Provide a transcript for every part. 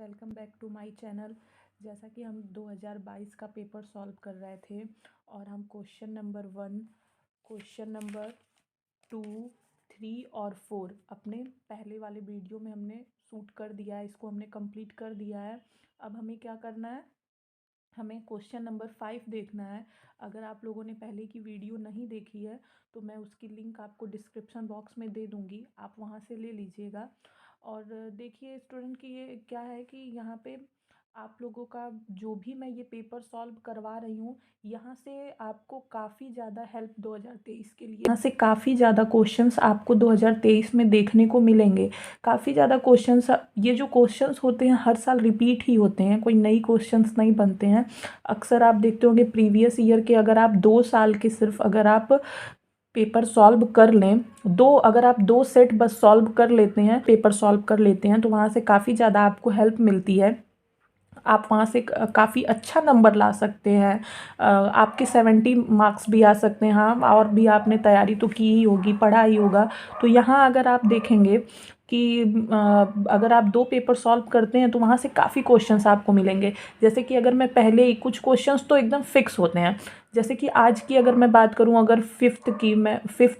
Welcome back to my channel. जैसा कि हम 2022 का पेपर सॉल्व कर रहे थे और हम क्वेश्चन नंबर 1, क्वेश्चन नंबर 2, 3 और 4 अपने पहले वाले वीडियो में हमने शूट कर दिया है, इसको हमने कंप्लीट कर दिया है। अब हमें क्या करना है, हमें क्वेश्चन नंबर 5 देखना है। अगर आप लोगों ने पहले की वीडियो नहीं देखी है तो मैं उसकी लिंक आपको डिस्क्रिप्शन बॉक्स में दे दूँगी, आप वहाँ से ले लीजिएगा। और देखिए स्टूडेंट कि ये क्या है कि यहाँ पे आप लोगों का जो भी मैं ये पेपर सॉल्व करवा रही हूँ, यहाँ से आपको काफ़ी ज़्यादा हेल्प 2023 के लिए, यहाँ से काफ़ी ज़्यादा क्वेश्चंस आपको 2023 में देखने को मिलेंगे। काफ़ी ज़्यादा क्वेश्चंस, ये जो क्वेश्चंस होते हैं हर साल रिपीट ही होते हैं, कोई नई क्वेश्चंस नहीं बनते हैं। अक्सर आप देखते होंगे प्रीवियस ईयर के, अगर आप 2 साल के सिर्फ अगर आप पेपर सॉल्व कर लें, अगर आप 2 सेट बस सॉल्व कर लेते हैं, पेपर सॉल्व कर लेते हैं, तो वहाँ से काफ़ी ज़्यादा आपको हेल्प मिलती है। आप वहाँ से काफ़ी अच्छा नंबर ला सकते हैं। आपके 70 मार्क्स भी आ सकते हैं। हाँ, और भी आपने तैयारी तो की ही होगी, पढ़ा ही होगा। तो यहाँ अगर आप देखेंगे कि अगर आप 2 पेपर सॉल्व करते हैं तो वहाँ से काफ़ी क्वेश्चंस आपको मिलेंगे। जैसे कि अगर मैं पहले ही कुछ क्वेश्चंस तो एकदम फिक्स होते हैं। जैसे कि आज की अगर मैं बात करूं, अगर फिफ्थ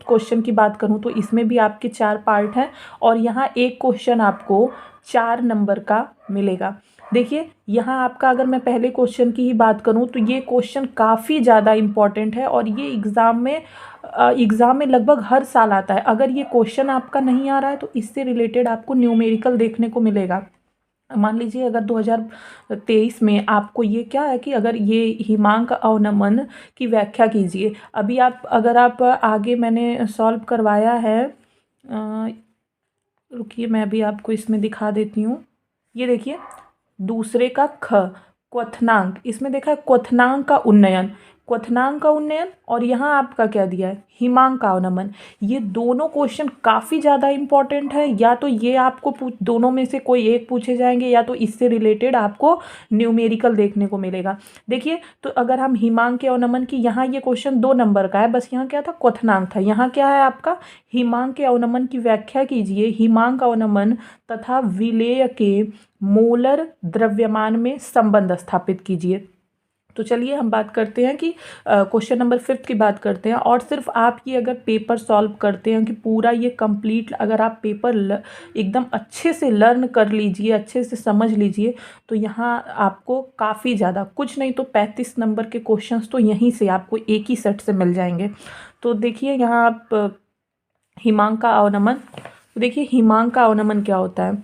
क्वेश्चन की बात करूं तो इसमें भी आपके 4 पार्ट हैं और यहाँ एक क्वेश्चन आपको 4 नंबर का मिलेगा। देखिए यहाँ आपका, अगर मैं पहले क्वेश्चन की ही बात करूं तो ये क्वेश्चन काफ़ी ज़्यादा इम्पॉर्टेंट है और ये एग्ज़ाम में लगभग हर साल आता है। अगर ये क्वेश्चन आपका नहीं आ रहा है तो इससे रिलेटेड आपको न्यूमेरिकल देखने को मिलेगा। मान लीजिए अगर 2023 में आपको ये क्या है कि अगर ये हिमांक अवनमन की व्याख्या कीजिए। अभी अगर आप आगे मैंने सॉल्व करवाया है, रुकिए मैं अभी आपको इसमें दिखा देती हूँ। ये देखिए दूसरे का ख, क्वथनांक, इसमें देखा है क्वथनांक का उन्नयन, क्वथनांक का उन्नयन, और यहाँ आपका क्या दिया है, हिमांक का अवनमन। ये दोनों क्वेश्चन काफ़ी ज़्यादा इंपॉर्टेंट है। या तो ये आपको दोनों में से कोई एक पूछे जाएंगे या तो इससे रिलेटेड आपको न्यूमेरिकल देखने को मिलेगा। देखिए तो अगर हम हिमांक के अवनमन की, यहाँ ये क्वेश्चन 2 नंबर का है, बस यहाँ क्या था, क्वथनांक था। यहाँ क्या है आपका, हिमांक के अवनमन की व्याख्या कीजिए, हिमांक अवनमन तथा विलेय के मोलर द्रव्यमान में संबंध स्थापित कीजिए। तो चलिए हम बात करते हैं कि क्वेश्चन नंबर 5 की बात करते हैं। और सिर्फ आप ये अगर पेपर सॉल्व करते हैं कि पूरा ये कंप्लीट, अगर आप पेपर एकदम अच्छे से लर्न कर लीजिए, अच्छे से समझ लीजिए, तो यहाँ आपको काफ़ी ज़्यादा, कुछ नहीं तो 35 नंबर के क्वेश्चंस तो यहीं से आपको एक ही सेट से मिल जाएंगे। तो देखिए यहाँ आप हिमांक का अवनमन, देखिए हिमांक का अवनमन क्या होता है।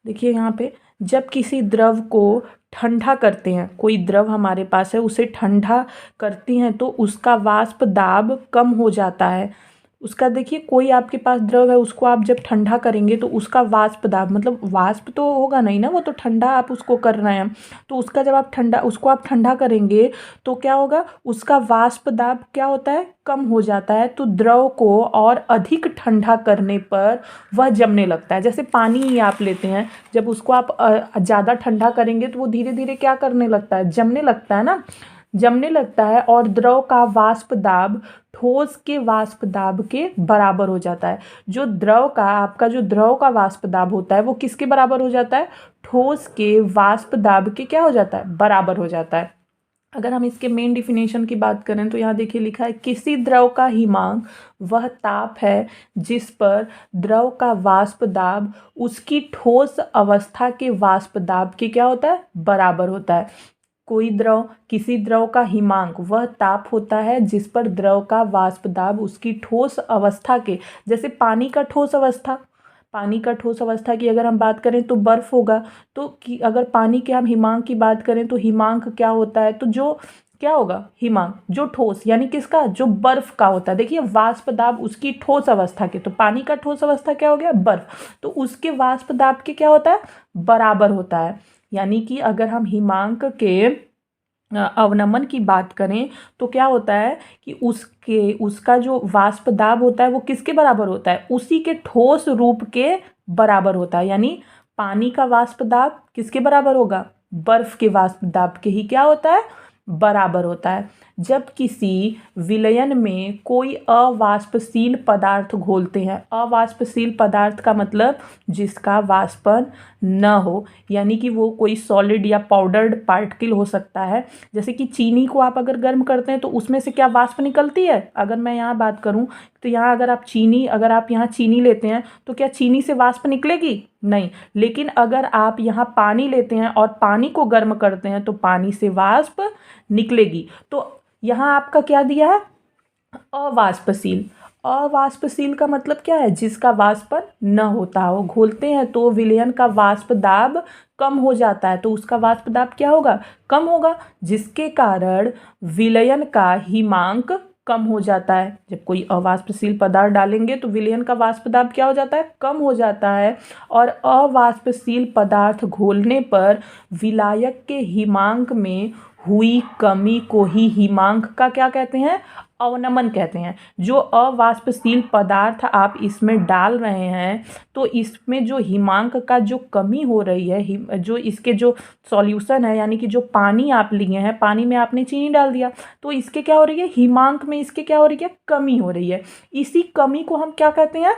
देखिए यहाँ पे, जब किसी द्रव को ठंडा करते हैं, कोई द्रव हमारे पास है उसे ठंडा करती हैं तो उसका वाष्प दाब कम हो जाता है। उसका देखिए, कोई आपके पास द्रव है, उसको आप जब ठंडा करेंगे तो उसका वाष्प दाब, मतलब वाष्प तो होगा नहीं ना, वो तो ठंडा आप उसको कर रहे हैं। तो उसका जब उसको आप ठंडा करेंगे तो क्या होगा, उसका वाष्प दाब क्या होता है, कम हो जाता है। तो द्रव को और अधिक ठंडा करने पर वह जमने लगता है। जैसे पानी ही आप लेते हैं, जब उसको आप ज़्यादा ठंडा करेंगे तो वो धीरे धीरे क्या करने लगता है, जमने लगता है ना, जमने लगता है। और द्रव का वाष्प दाब ठोस के वाष्प दाब के बराबर हो जाता है। जो द्रव का, आपका जो द्रव का वाष्प दाब होता है वो किसके बराबर हो जाता है, ठोस के वाष्प दाब के क्या हो जाता है, बराबर हो जाता है। अगर हम इसके मेन डिफिनेशन की बात करें तो यहाँ देखिए लिखा है, किसी द्रव का हिमांक वह ताप है जिस पर द्रव का वाष्प दाब उसकी ठोस अवस्था के वाष्प दाब के क्या होता है, बराबर होता है। किसी द्रव का हिमांक वह ताप होता है जिस पर द्रव का वाष्प दाब उसकी ठोस अवस्था के, जैसे पानी का ठोस अवस्था, पानी का ठोस अवस्था की अगर हम बात करें तो बर्फ होगा। तो अगर पानी के हम हिमांक की बात करें तो हिमांक क्या होता है, तो जो क्या होगा, हिमांक जो ठोस, यानी किसका, जो बर्फ का होता है। देखिए वाष्प दाब उसकी ठोस अवस्था के, तो पानी का ठोस अवस्था क्या हो गया, बर्फ, तो उसके वाष्प दाब के क्या होता है, बराबर होता है। यानी कि अगर हम हिमांक के अवनमन की बात करें तो क्या होता है कि उसका जो वाष्प दाब होता है वो किसके बराबर होता है, उसी के ठोस रूप के बराबर होता है। यानी पानी का वाष्प दाब किसके बराबर होगा, बर्फ के वाष्प दाब के ही क्या होता है, बराबर होता है। जब किसी विलयन में कोई अवाष्पशील पदार्थ घोलते हैं। अवाष्पशील पदार्थ का मतलब जिसका वाष्पन न हो, यानी कि वो कोई सॉलिड या पाउडर्ड पार्टिकल हो सकता है। जैसे कि चीनी को आप अगर गर्म करते हैं तो उसमें से क्या वाष्प निकलती है। अगर मैं यहाँ बात करूँ तो यहाँ अगर आप यहाँ चीनी लेते हैं तो क्या चीनी से वाष्प निकलेगी? नहीं। लेकिन अगर आप यहाँ पानी लेते हैं और पानी को गर्म करते हैं तो पानी से वाष्प निकलेगी। तो यहाँ आपका क्या दिया है? अवाष्पशील। अवाष्पशील का मतलब क्या है? जिसका वाष्पन न होता हो। घोलते हैं तो विलयन का वाष्प दाब कम हो जाता है, तो उसका वाष्प दाब क्या होगा? कम होगा, जिसके कारण विलयन का हिमांक कम हो जाता है। जब कोई अवाष्पशील पदार्थ डालेंगे तो विलयन का वाष्प दाब क्या हो जाता है? कम हो जाता है। और अवाष्पशील पदार्थ घोलने पर विलायक के हिमांक में हुई कमी को ही हिमांक का क्या कहते हैं? अवनमन कहते हैं। जो अवाष्पशील पदार्थ आप इसमें डाल रहे हैं तो इसमें जो हिमांक का जो कमी हो रही है, जो इसके जो सॉल्यूशन है, यानी कि जो पानी आप लिए हैं, पानी में आपने चीनी डाल दिया तो इसके क्या हो रही है? हिमांक में इसके क्या हो रही है? कमी हो रही है। इसी कमी को हम क्या कहते हैं?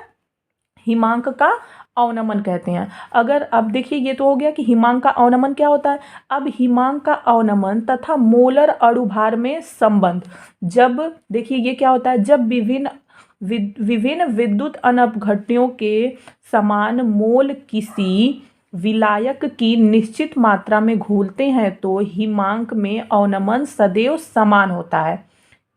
हिमांक का अवनमन कहते हैं। अगर अब देखिए, ये तो हो गया कि हिमांक का अवनमन क्या होता है। अब हिमांक का अवनमन तथा मोलर अणुभार में संबंध। जब देखिए ये क्या होता है, जब विभिन्न विद्युत अनपघट्यों के समान मोल किसी विलायक की निश्चित मात्रा में घोलते हैं तो हिमांक में अवनमन सदैव समान होता है।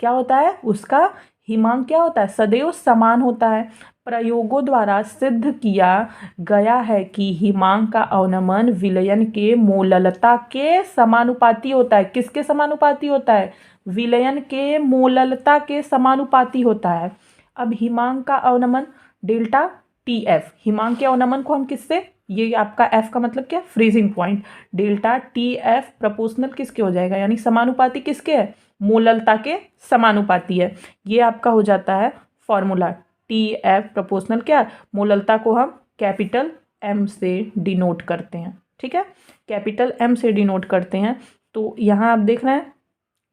क्या होता है? उसका हिमांक क्या होता है? सदैव समान होता है। प्रयोगों द्वारा सिद्ध किया गया है कि हिमांक का अवनमन विलयन के मोललता के समानुपाती होता है। किसके समानुपाती होता है? विलयन के मोललता के समानुपाती होता है। अब हिमांक का अवनमन डेल्टा टी एफ, हिमांक के अवनमन को हम किससे, ये आपका एफ का मतलब क्या? Freezing point. Delta T F proportional किसके हो जाएगा, यानी समानुपाती किसके है? मोललता के समानुपाती है। ये आपका हो जाता है फॉर्मूला। टी एफ प्रोपोर्शनल क्या? मोललता को हम कैपिटल एम से डिनोट करते हैं। ठीक है, कैपिटल एम से डिनोट करते हैं। तो यहाँ आप देख रहे हैं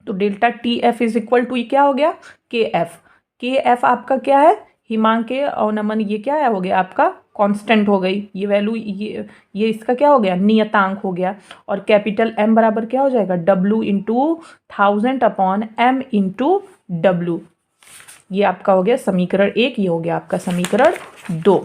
तो delta T F is equal to क्या हो गया? के एफ। के एफ आपका क्या है? हिमांक के अवनमन, ये क्या है? हो गया आपका कांस्टेंट हो गई ये वैल्यू, ये इसका क्या हो गया? नियतांक हो गया। और कैपिटल एम बराबर क्या हो जाएगा? W into 1000 upon M into W. ये आपका हो गया समीकरण 1, ये हो गया आपका समीकरण 2।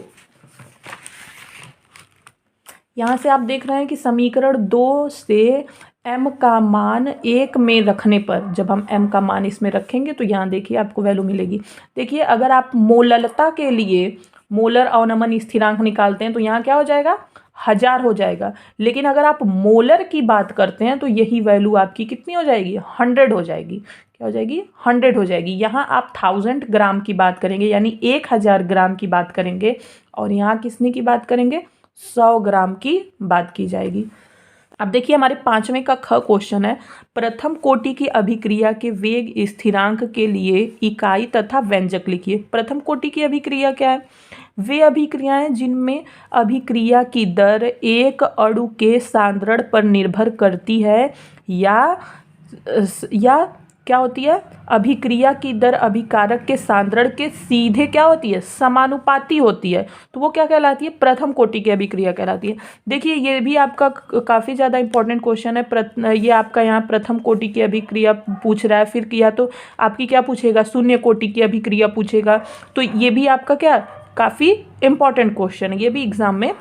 यहाँ से आप देख रहे हैं कि समीकरण 2 से m का मान 1 में रखने पर, जब हम m का मान इसमें रखेंगे तो यहाँ देखिए आपको वैल्यू मिलेगी। देखिए अगर आप मोललता के लिए मोलर अवनमन स्थिरांक निकालते हैं तो यहाँ क्या हो जाएगा? 1000 हो जाएगा। लेकिन अगर आप मोलर की बात करते हैं तो यही वैल्यू आपकी कितनी हो जाएगी? 100 हो जाएगी। क्या हो जाएगी? 100 हो जाएगी। यहाँ आप 1000 ग्राम की बात करेंगे, यानी 1000 ग्राम की बात करेंगे। और यहाँ किसने की बात करेंगे? 100 ग्राम की बात की जाएगी। अब देखिए हमारे 5वें का ख क्वेश्चन है, प्रथम कोटि की अभिक्रिया के वेग स्थिरांक के लिए इकाई तथा व्यंजक लिखिए। प्रथम कोटि की अभिक्रिया क्या है? वे अभिक्रियाएं जिनमें अभिक्रिया की दर एक अणु के सांद्रण पर निर्भर करती है या क्या होती है? अभिक्रिया की दर अभिकारक के सांद्रण के सीधे क्या होती है? समानुपाती होती है। तो वो क्या कहलाती है? प्रथम कोटि की अभिक्रिया कहलाती है। देखिए ये भी आपका काफ़ी ज़्यादा इंपॉर्टेंट क्वेश्चन है। ये आपका यहाँ प्रथम कोटि की अभिक्रिया पूछ रहा है, फिर या तो आपकी क्या पूछेगा? शून्य कोटि की अभिक्रिया पूछेगा। तो ये भी आपका क्या काफ़ी इंपॉर्टेंट क्वेश्चन है, ये भी एग्जाम में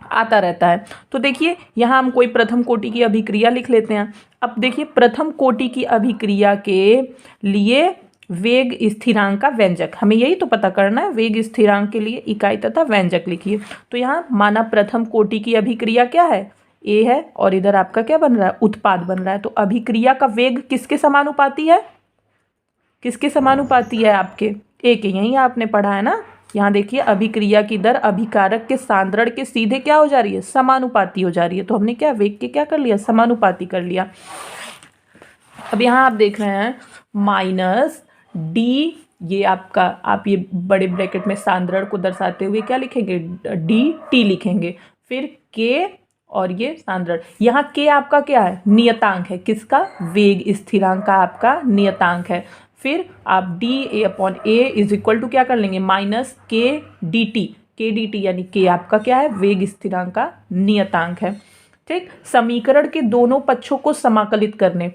आता रहता है। तो देखिए यहाँ हम कोई प्रथम कोटि की अभिक्रिया लिख लेते हैं। अब देखिए प्रथम कोटि की अभिक्रिया के लिए वेग स्थिरांक का व्यंजक, हमें यही तो पता करना है। वेग स्थिरांक के लिए इकाई तथा व्यंजक लिखिए। तो यहाँ माना प्रथम कोटि की अभिक्रिया क्या है? ए है, और इधर आपका क्या बन रहा है? उत्पाद बन रहा है। तो अभिक्रिया का वेग किसके समानुपाती है? किसके समानुपाती है? आपके ए के। यही आपने पढ़ा है ना। यहाँ देखिए अभिक्रिया की दर अभिकारक के सांद्रण के सीधे क्या हो जा रही है? समानुपाती हो जा रही है। तो हमने क्या वेग के क्या कर लिया? समानुपाती कर लिया। अब यहाँ आप देख रहे हैं माइनस डी, ये आपका, आप ये बड़े ब्रैकेट में सांद्रण को दर्शाते हुए क्या लिखेंगे? डी टी लिखेंगे। फिर के और ये सांद्रण। यहाँ के आपका क्या है, नियतांक है, किसका, वेग स्थिरांक का आपका नियतांक है। फिर आप dA/A इज इक्वल टू क्या कर लेंगे, माइनस k dt यानी के आपका क्या है, वेग स्थिरांक का नियतांक है। ठीक, समीकरण के दोनों पक्षों को समाकलित करने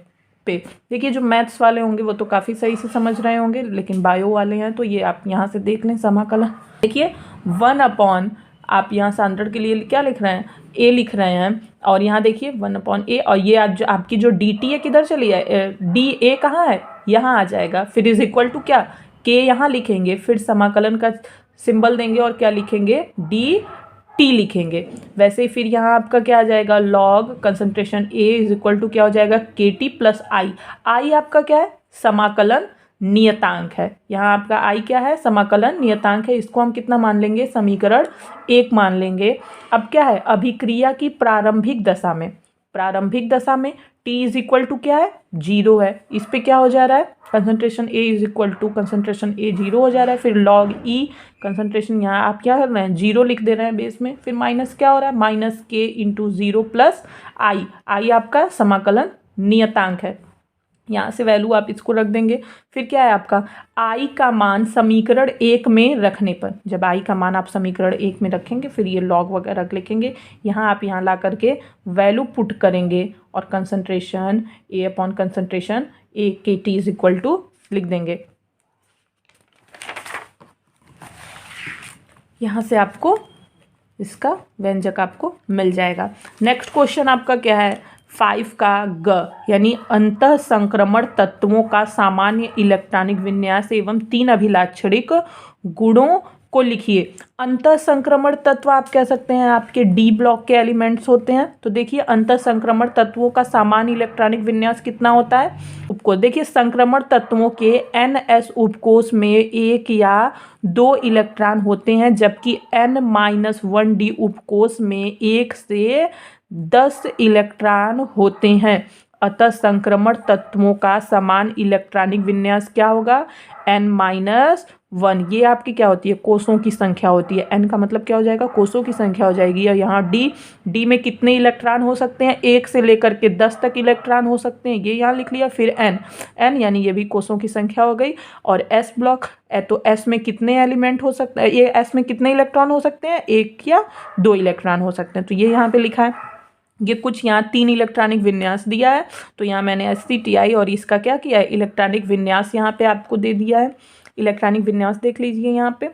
पे, देखिए जो मैथ्स वाले होंगे वो तो काफ़ी सही से समझ रहे होंगे, लेकिन बायो वाले हैं तो ये आप यहाँ से देख लें समाकलन। देखिए 1/, आप यहाँ सांद्रण के लिए क्या लिख रहे हैं, a लिख रहे हैं, और यहाँ देखिए 1/a, और ये आपकी जो dt है किधर चली है, dA कहाँ है, यहाँ आ जाएगा। फिर इज इक्वल टू क्या, k यहाँ लिखेंगे, फिर समाकलन का सिंबल देंगे और क्या लिखेंगे, dt लिखेंगे। वैसे ही फिर यहाँ आपका क्या आ जाएगा, log concentration A is equal to क्या हो जाएगा, KT प्लस I आपका क्या है, समाकलन नियतांक है। यहाँ आपका I क्या है, समाकलन नियतांक है। इसको हम कितना मान लेंगे, समीकरण 1 मान लेंगे। अब क्या है, अभिक्रिया की प्रारंभिक दशा में T इज इक्वल टू क्या है, 0 है। इस पे क्या हो जा रहा है, concentration A is equal to concentration A 0 हो जा रहा है। फिर लॉग E कंसंट्रेशन, यहाँ आप क्या कर रहे हैं, 0 लिख दे रहे हैं बेस में। फिर माइनस क्या हो रहा है, minus K into 0 plus I आपका समाकलन नियतांक है। यहाँ से वैल्यू आप इसको रख देंगे। फिर क्या है आपका, I का मान समीकरण 1 में रखने पर, जब I का मान आप समीकरण 1 में रखेंगे फिर ये लॉग वगैरह लिखेंगे। यहाँ आप यहाँ ला करके वैल्यू पुट करेंगे और कंसंट्रेशन A/कंसंट्रेशन A KT is equal to लिख देंगे। यहाँ से आपको इसका व्यंजक आपको मिल जाएगा। नेक्स्ट क्वेश्चन आपका क्या है, 5 का ग, यानी अंतः संक्रमण तत्वों का सामान्य इलेक्ट्रॉनिक विन्यास एवं 3 अभिलाक्षणिक गुणों को लिखिए। अंतः संक्रमण तत्व आप कह सकते हैं आपके डी ब्लॉक के एलिमेंट्स होते हैं। तो देखिए अंतः संक्रमण तत्वों का सामान्य इलेक्ट्रॉनिक विन्यास कितना होता है, उपकोष। देखिए संक्रमण तत्वों के NS उपकोष में 1 या 2 इलेक्ट्रॉन होते हैं, जबकि N-1D उपकोष में 1 से 10 इलेक्ट्रॉन होते हैं। अतः संक्रमण तत्वों का समान इलेक्ट्रॉनिक विन्यास क्या होगा, N-1। ये आपकी क्या होती है, कोषों की संख्या होती है। N का मतलब क्या हो जाएगा, कोषों की संख्या हो जाएगी। और यहाँ D में कितने इलेक्ट्रॉन हो सकते हैं, 1 से लेकर के 10 तक इलेक्ट्रॉन हो सकते हैं, ये यहाँ लिख लिया। फिर N यानी ये भी कोषों की संख्या हो गई। और S ब्लॉक है तो S में कितने एलिमेंट हो सकते हैं, ये S में कितने इलेक्ट्रॉन हो सकते हैं, 1 या 2 इलेक्ट्रॉन हो सकते हैं। तो ये यहाँ पे लिखा है। ये कुछ यहाँ 3 इलेक्ट्रॉनिक विन्यास दिया है, तो यहाँ मैंने SCTI और इसका क्या किया है, इलेक्ट्रॉनिक विन्यास यहाँ पे आपको दे दिया है। इलेक्ट्रॉनिक विन्यास देख लीजिए यहाँ पे।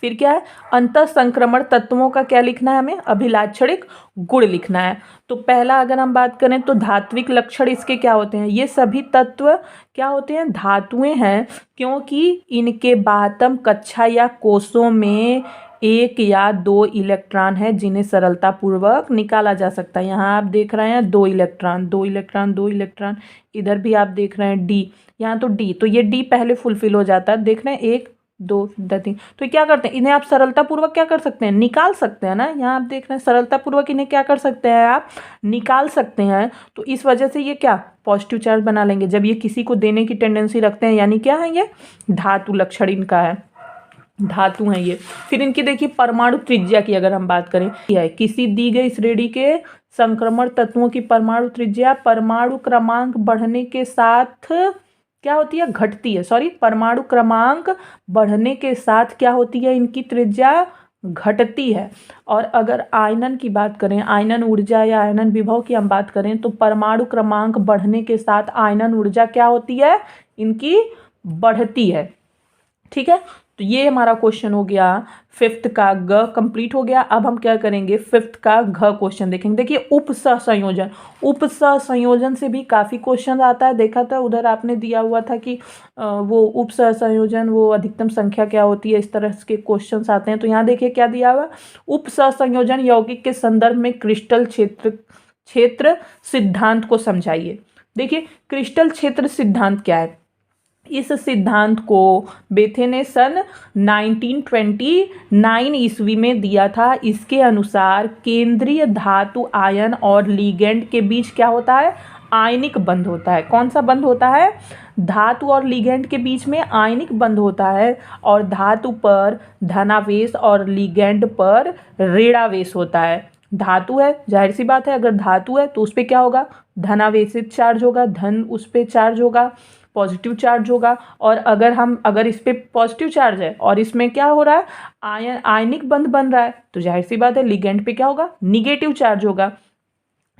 फिर क्या है, अंतः संक्रमण तत्वों का क्या लिखना है, हमें अभिलाक्षणिक गुण लिखना है। तो पहला अगर हम बात करें तो धात्विक लक्षण इसके क्या होते हैं, ये सभी तत्व क्या होते हैं, धातुएं हैं, क्योंकि इनके बाह्यतम कक्षा या कोषों में 1 या 2 इलेक्ट्रॉन है जिन्हें सरलता पूर्वक निकाला जा सकता है। यहाँ आप देख रहे हैं 2 इलेक्ट्रॉन, इधर भी आप देख रहे हैं D, यहाँ तो D, तो ये D पहले फुलफिल हो जाता है। देख रहे हैं 1 2 3, तो क्या करते हैं, इन्हें आप सरलता पूर्वक क्या कर सकते हैं, निकाल सकते हैं ना। यहाँ आप देख रहे हैं सरलता पूर्वक इन्हें क्या कर सकते हैं, आप निकाल सकते हैं। तो इस वजह से ये क्या पॉजिटिव चार्ज बना लेंगे जब ये किसी को देने की टेंडेंसी रखते हैं, यानी क्या है, ये धातु लक्षण इनका है, धातु हैं ये। फिर इनकी देखिए परमाणु त्रिज्या की अगर हम बात करें, यह है किसी दी गई श्रेणी के संक्रमण तत्वों की परमाणु त्रिज्या परमाणु क्रमांक बढ़ने के साथ क्या होती है, घटती है। परमाणु क्रमांक बढ़ने के साथ क्या होती है, इनकी त्रिज्या घटती है। और अगर आयनन की बात करें, आयनन ऊर्जा या आयनन विभव की हम बात करें, तो परमाणु क्रमांक बढ़ने के साथ आयनन ऊर्जा क्या होती है, इनकी बढ़ती है। ठीक है, तो ये हमारा क्वेश्चन हो गया 5th का ग कंप्लीट हो गया। अब हम क्या करेंगे, 5th का घ क्वेश्चन देखेंगे। देखिए उपसहसंयोजन से भी काफ़ी क्वेश्चन आता है। देखा था उधर आपने दिया हुआ था कि वो उपसहसंयोजन, वो अधिकतम संख्या क्या होती है, इस तरह के क्वेश्चन आते हैं। तो यहाँ देखिए क्या दिया हुआ, उपसहसंयोजन यौगिक के संदर्भ में क्रिस्टल क्षेत्र सिद्धांत को समझाइए। देखिए क्रिस्टल क्षेत्र सिद्धांत क्या है, इस सिद्धांत को बेथे ने सन 1929 ईस्वी में दिया था। इसके अनुसार केंद्रीय धातु आयन और लिगेंड के बीच क्या होता है, आयनिक बंध होता है। कौन सा बंध होता है, धातु और लिगेंड के बीच में आयनिक बंध होता है, और धातु पर धनावेश और लिगेंड पर ऋणावेश होता है। धातु है, जाहिर सी बात है अगर धातु है तो उस पर क्या होगा, धनावेशित चार्ज होगा, धन उस पर चार्ज होगा, पॉजिटिव चार्ज होगा। और अगर इस पे पॉजिटिव चार्ज है और इसमें क्या हो रहा है, आयनिक बंध बन रहा है, तो जाहिर सी बात है लिगेंड पे क्या होगा, निगेटिव चार्ज होगा।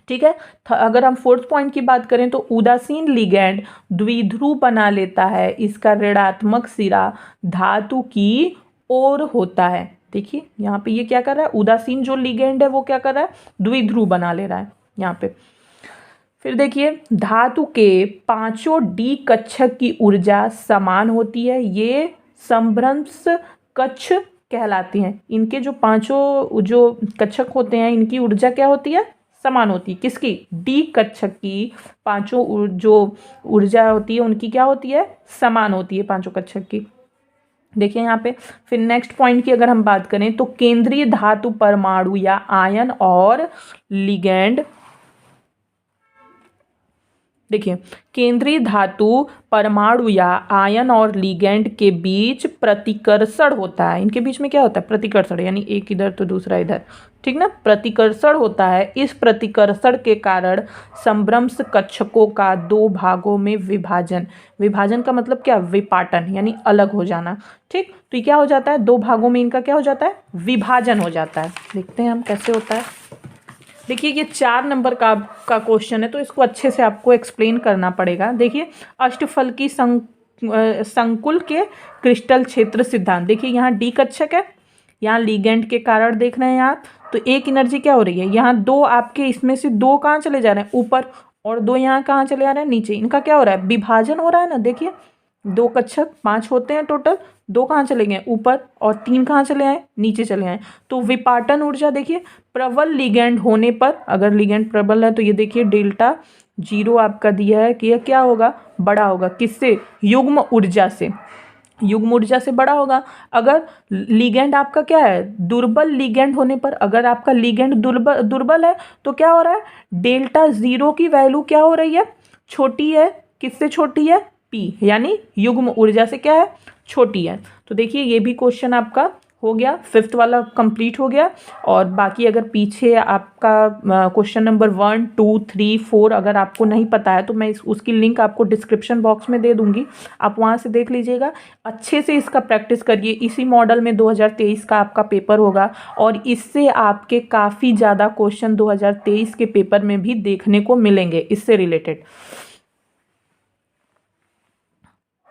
ठीक है। अगर हम फोर्थ पॉइंट की बात करें तो उदासीन लिगैंड द्विध्रुव बना लेता है, इसका ऋणात्मक सिरा धातु की ओर होता है। देखिए यहाँ पे ये क्या कर रहा है, उदासीन जो लिगैंड है वो क्या कर रहा है, द्विध्रुव बना ले रहा है यहाँ पे। फिर देखिए धातु के पांचों डी कक्षक की ऊर्जा समान होती है, ये समभ्रंश कक्ष कहलाती हैं। इनके जो पांचों जो कक्षक होते हैं इनकी ऊर्जा क्या होती है, समान होती है। किसकी, डी कक्षक की पांचों जो ऊर्जा होती है उनकी क्या होती है, समान होती है पांचों कक्षक की। देखिए यहाँ पे फिर नेक्स्ट पॉइंट की अगर हम बात करें तो केंद्रीय धातु परमाणु या आयन और लिगैंड, देखिए केंद्रीय धातु परमाणु या आयन और लिगैंड के बीच प्रतिकर्षण होता है। इनके बीच में क्या होता है, प्रतिकर्षण, यानी एक इधर तो दूसरा इधर, ठीक ना, प्रतिकर्षण होता है। इस प्रतिकर्षण के कारण समभ्रंश कक्षकों का दो भागों में विभाजन, विभाजन का मतलब क्या, विपाटन, यानी अलग हो जाना। ठीक, तो ये क्या हो जाता है, दो भागों में इनका क्या हो जाता है, विभाजन हो जाता है। देखते हैं हम कैसे होता है। देखिए ये 4 नंबर का क्वेश्चन है तो इसको अच्छे से आपको एक्सप्लेन करना पड़ेगा। देखिए अष्टफल की संकुल के क्रिस्टल क्षेत्र सिद्धांत, देखिए यहाँ डी कक्षक है, यहाँ लिगेंड के कारण देख रहे हैं आप, तो एक एनर्जी क्या हो रही है, यहाँ दो आपके इसमें से दो कहाँ चले जा रहे हैं, ऊपर, और दो यहाँ कहाँ चले आ रहे हैं, नीचे। इनका क्या हो रहा है, विभाजन हो रहा है ना। देखिए दो कक्षक 5 होते हैं टोटल, दो कहाँ चले गए ऊपर और 3 कहाँ चले आए, नीचे चले आए। तो विपाटन ऊर्जा देखिए प्रबल लिगैंड होने पर, अगर लिगैंड प्रबल है तो ये देखिए डेल्टा 0 आपका दिया है कि यह क्या होगा, बड़ा होगा। किससे, युग्म ऊर्जा से, युग्म ऊर्जा से बड़ा होगा। अगर लिगैंड आपका क्या है, दुर्बल लिगैंड होने पर, अगर आपका लिगैंड दुर्बल है तो क्या हो रहा है, डेल्टा 0 की वैल्यू क्या हो रही है, छोटी है। किससे छोटी है, पी, यानी युग्म ऊर्जा से क्या है, छोटी है। तो देखिए ये भी क्वेश्चन आपका हो गया, 5th वाला कंप्लीट हो गया। और बाकी अगर पीछे आपका क्वेश्चन नंबर 1, 2, 3, 4 अगर आपको नहीं पता है तो मैं उसकी लिंक आपको डिस्क्रिप्शन बॉक्स में दे दूंगी, आप वहाँ से देख लीजिएगा। अच्छे से इसका प्रैक्टिस करिए, इसी मॉडल में 2023 का आपका पेपर होगा और इससे आपके काफ़ी ज़्यादा क्वेश्चन 2023 के पेपर में भी देखने को मिलेंगे इससे रिलेटेड।